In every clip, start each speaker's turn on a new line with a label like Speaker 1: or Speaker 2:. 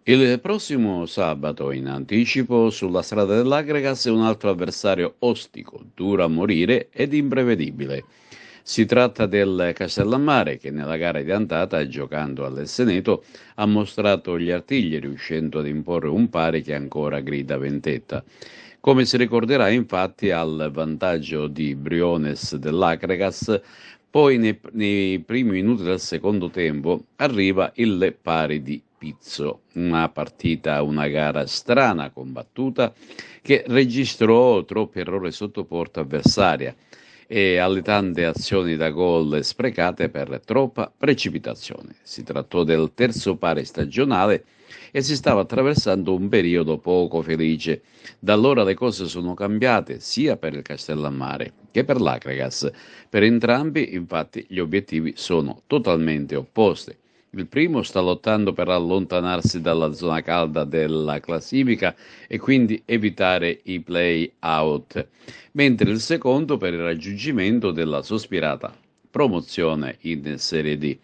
Speaker 1: Il prossimo sabato, in anticipo, sulla strada dell'Agregas un altro avversario ostico, duro a morire ed imprevedibile. Si tratta del Castellammare che nella gara di andata, giocando all'Esseneto, ha mostrato gli artigli, riuscendo ad imporre un pari che ancora grida vendetta. Come si ricorderà, infatti, al vantaggio di Briones dell'Agregas, poi nei primi minuti del secondo tempo arriva il pari di Pizzo, una partita, una gara strana, combattuta, che registrò troppi errori sotto porta avversaria e alle tante azioni da gol sprecate per troppa precipitazione. Si trattò del terzo pari stagionale e si stava attraversando un periodo poco felice. Da allora le cose sono cambiate sia per il Castellammare che per l'Acregas. Per entrambi, infatti, gli obiettivi sono totalmente opposti. Il primo sta lottando per allontanarsi dalla zona calda della classifica e quindi evitare i play-out, mentre il secondo per il raggiungimento della sospirata promozione in Serie D.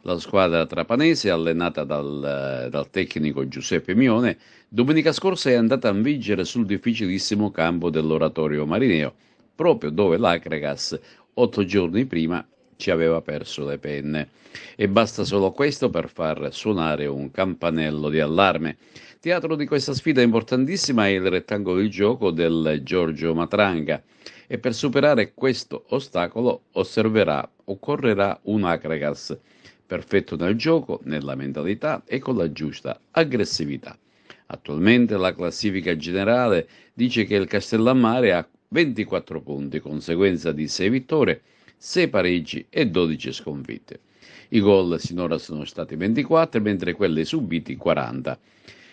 Speaker 1: La squadra trapanese, allenata dal tecnico Giuseppe Mione, domenica scorsa è andata a vincere sul difficilissimo campo dell'Oratorio Marineo, proprio dove l'Acregas 8 giorni prima ci aveva perso le penne. E basta solo questo per far suonare un campanello di allarme. Teatro di questa sfida importantissima è il rettangolo di gioco del Giorgio Matranga e per superare questo ostacolo occorrerà un Acregas perfetto nel gioco, nella mentalità e con la giusta aggressività. Attualmente la classifica generale dice che il Castellammare ha 24 punti, conseguenza di 6 vittorie, 6 pareggi e 12 sconfitte. I gol sinora sono stati 24, mentre quelli subiti 40.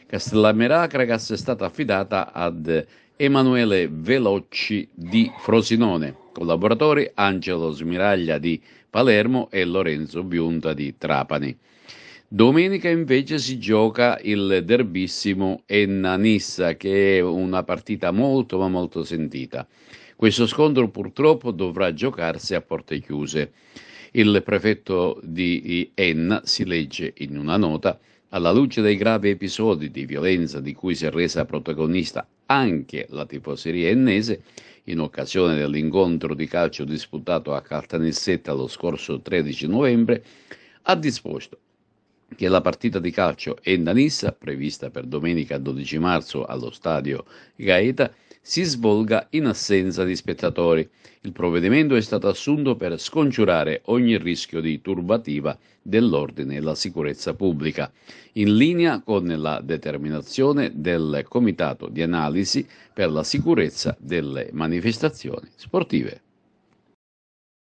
Speaker 1: Castellammare Acregas è stata affidata ad Emanuele Velocci di Frosinone, collaboratori Angelo Smiraglia di Palermo e Lorenzo Biunta di Trapani. Domenica invece si gioca il derbissimo Enna-Nissa, che è una partita molto ma molto sentita. Questo scontro purtroppo dovrà giocarsi a porte chiuse. Il prefetto di Enna si legge in una nota: alla luce dei gravi episodi di violenza di cui si è resa protagonista anche la tifoseria ennese, in occasione dell'incontro di calcio disputato a Caltanissetta lo scorso 13 novembre, ha disposto che la partita di calcio Enna-Nissa, prevista per domenica 12 marzo allo stadio Gaeta, si svolga in assenza di spettatori. Il provvedimento è stato assunto per scongiurare ogni rischio di turbativa dell'ordine e la sicurezza pubblica, in linea con la determinazione del Comitato di analisi per la sicurezza delle manifestazioni sportive.